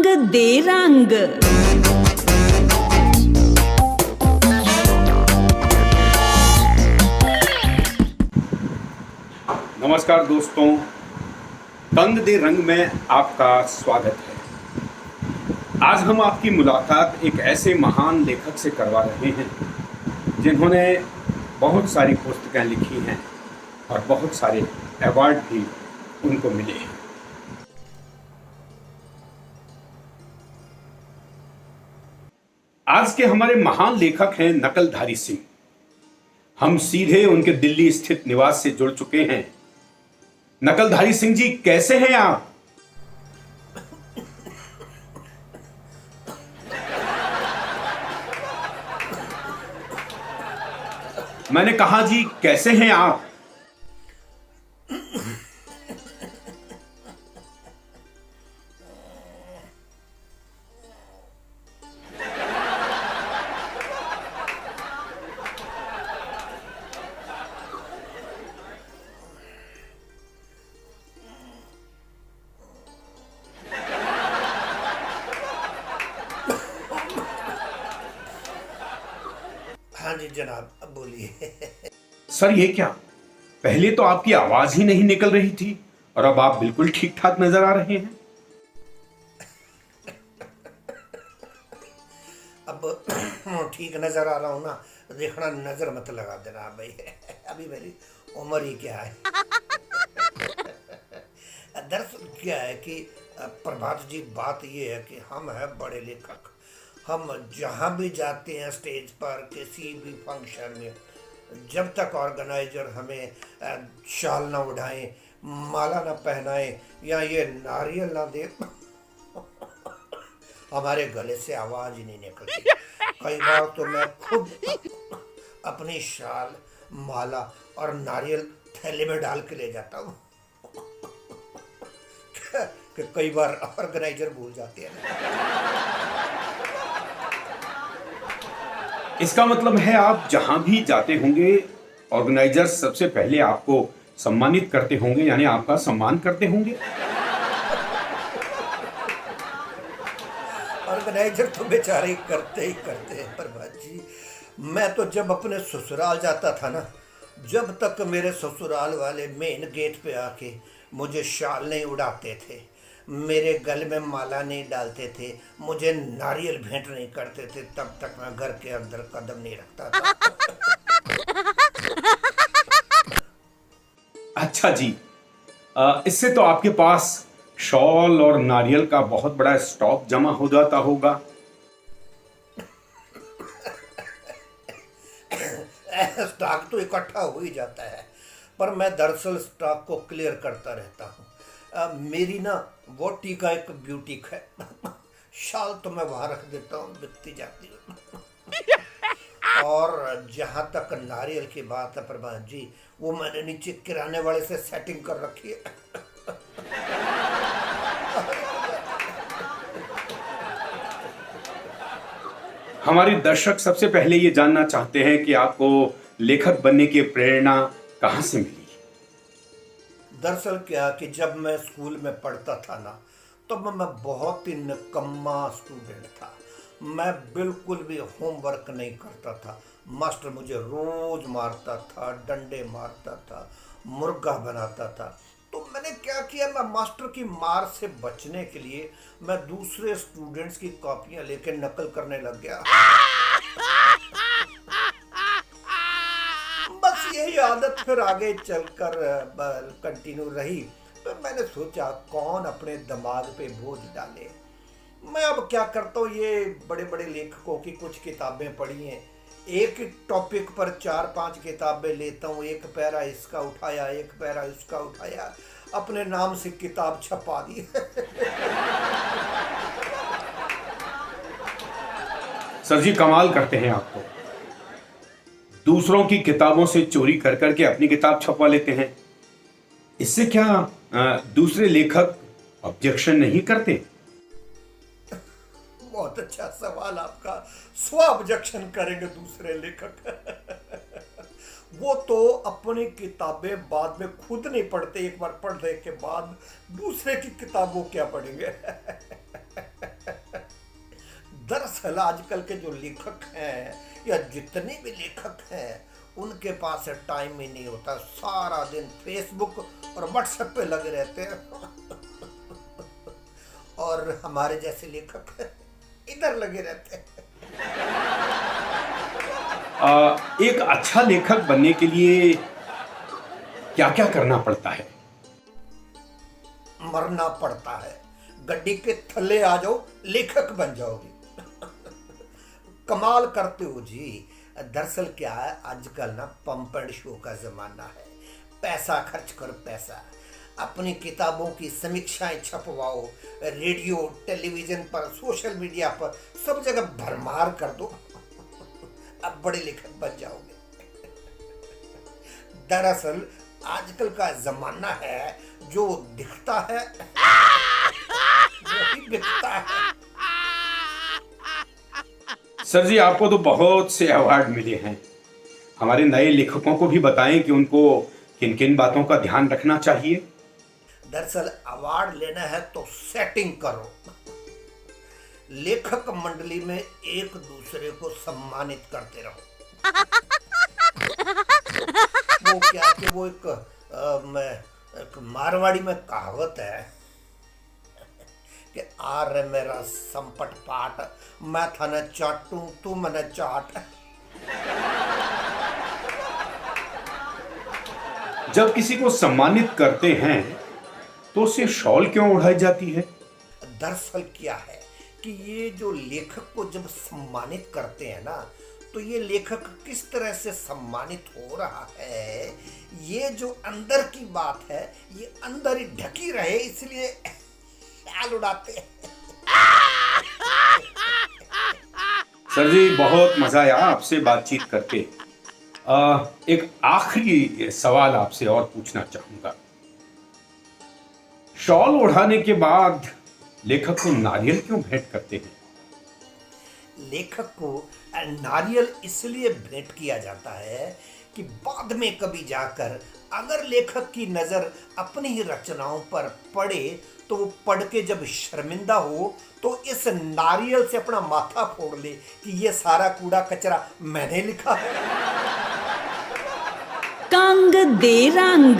दे रंग। नमस्कार दोस्तों, तंग दे रंग में आपका स्वागत है। आज हम आपकी मुलाकात एक ऐसे महान लेखक से करवा रहे हैं जिन्होंने बहुत सारी पुस्तकें लिखी हैं और बहुत सारे अवार्ड भी उनको मिले हैं। आज के हमारे महान लेखक हैं नकलधारी सिंह। हम सीधे उनके दिल्ली स्थित निवास से जुड़ चुके हैं। नकलधारी सिंह जी, कैसे हैं आप? मैंने कहा जी, कैसे हैं आप? हाँ जी जनाब, अब बोलिए। सर, ये क्या? पहले तो आपकी आवाज ही नहीं निकल रही थी और अब आप बिल्कुल ठीक ठाक नजर आ रहे हैं। अब ठीक नजर आ रहा हूँ ना, देखना नजर मत लगा देना भाई। अभी मेरी उम्र ही क्या है। दरअसल क्या है कि प्रभात जी, बात ये है कि हम हैं बड़े लेखक। हम जहाँ भी जाते हैं स्टेज पर, किसी भी फंक्शन में, जब तक ऑर्गेनाइजर हमें शाल ना उठाएं, माला ना पहनाएं या ये नारियल ना दे, हमारे गले से आवाज ही नहीं निकलती। कई बार तो मैं खुद अपनी शाल, माला और नारियल थैले में डाल के ले जाता हूँ कि कई बार ऑर्गेनाइजर भूल जाते हैं। इसका मतलब है आप जहां भी जाते होंगे, ऑर्गेनाइजर सबसे पहले आपको सम्मानित करते होंगे, यानी आपका सम्मान करते होंगे। ऑर्गेनाइजर तो बेचारे करते ही करते हैं प्रभात जी। मैं तो जब अपने ससुराल जाता था ना, जब तक मेरे ससुराल वाले मेन गेट पे आके मुझे शाल नहीं उड़ाते थे, मेरे गले में माला नहीं डालते थे, मुझे नारियल भेंट नहीं करते थे, तब तक मैं घर के अंदर कदम नहीं रखता था। अच्छा जी, इससे तो आपके पास शॉल और नारियल का बहुत बड़ा स्टॉक जमा हो जाता होगा। स्टॉक तो इकट्ठा हो ही जाता है, पर मैं दरअसल स्टॉक को क्लियर करता रहता हूँ। मेरी ना वोटी का एक ब्यूटिक है। शाल तो मैं वहाँ रख देता हूँ, बिकती जाती है। और जहाँ तक नारियल की बात है प्रभात जी, वो मैंने नीचे किराने वाले से सेटिंग कर रखी है। हमारे दर्शक सबसे पहले ये जानना चाहते हैं कि आपको लेखक बनने की प्रेरणा कहाँ से मिली? दरअसल क्या कि जब मैं स्कूल में पढ़ता था ना, तब मैं बहुत ही निकम्मा स्टूडेंट था। मैं बिल्कुल भी होमवर्क नहीं करता था। मास्टर मुझे रोज मारता था, डंडे मारता था, मुर्गा बनाता था। तो मैंने क्या किया, मैं मास्टर की मार से बचने के लिए मैं दूसरे स्टूडेंट्स की कॉपियां लेके नकल करने लग गया। बस यही आदत फिर आगे चलकर कंटिन्यू रही। तो मैंने सोचा कौन अपने दिमाग पे बोझ डाले। मैं अब क्या करता हूँ, ये बड़े बड़े लेखकों की कुछ किताबें पढ़ी हैं, एक टॉपिक पर 4-5 किताबें लेता हूँ, एक पैरा इसका उठाया, एक पैरा इसका उठाया, अपने नाम से किताब छपा दी। सर जी, कमाल करते हैं आप तो। दूसरों की किताबों से चोरी कर करके अपनी किताब छपवा लेते हैं। इससे क्या दूसरे लेखक ऑब्जेक्शन नहीं करते? बहुत अच्छा सवाल आपका। स्व ऑब्जेक्शन करेंगे दूसरे लेखक। वो तो अपनी किताबें बाद में खुद नहीं पढ़ते, एक बार पढ़ने के बाद दूसरे की किताबों क्या पढ़ेंगे। दरअसल आजकल के जो लेखक हैं या जितने भी लेखक हैं उनके पास टाइम ही नहीं होता, सारा दिन फेसबुक और व्हाट्सएप पे लगे रहते हैं और हमारे जैसे लेखक इधर लगे रहते हैं। एक अच्छा लेखक बनने के लिए क्या क्या करना पड़ता है? मरना पड़ता है, गड्डी के थल्ले आ जाओ, लेखक बन जाओगे। कमाल करते हो जी। दरअसल क्या है, आजकल ना पंप एंड शो का जमाना है। पैसा खर्च करो, पैसा अपनी किताबों की समीक्षाएं छपवाओ, रेडियो टेलीविजन पर सोशल मीडिया पर सब जगह भरमार कर दो, अब बड़े लेखक बन जाओगे। दरअसल आजकल का जमाना है, जो दिखता है वही बिकता है। सर जी, आपको तो बहुत से अवार्ड मिले हैं। हमारे नए लेखकों को भी बताएं कि उनको किन किन बातों का ध्यान रखना चाहिए। दरअसल अवार्ड लेना है तो सेटिंग करो, लेखक मंडली में एक दूसरे को सम्मानित करते रहो। वो क्या कि वो एक मारवाड़ी में कहावत है कि आर मेरा संपट पाट, मैं थाने चाटू तू मने चाट। जब किसी को सम्मानित करते हैं तो उसे शॉल क्यों उड़ाई जाती है? दरअसल क्या है कि ये जो लेखक को जब सम्मानित करते हैं ना, तो ये लेखक किस तरह से सम्मानित हो रहा है, ये जो अंदर की बात है, ये अंदर ही ढकी रहे, इसलिए ख्याल उड़ाते हैं। सर जी, बहुत मजा आया आपसे बातचीत करके। एक आखिरी सवाल आपसे और पूछना चाहूंगा। शॉल ओढ़ाने के बाद लेखक को नारियल क्यों भेंट करते हैं? लेखक को नारियल इसलिए भेंट किया जाता है कि बाद में कभी जाकर अगर लेखक की नजर अपनी ही रचनाओं पर पड़े तो वो पढ़ के जब शर्मिंदा हो तो इस नारियल से अपना माथा फोड़ ले कि ये सारा कूड़ा कचरा मैंने लिखा है। कंग दे रंग।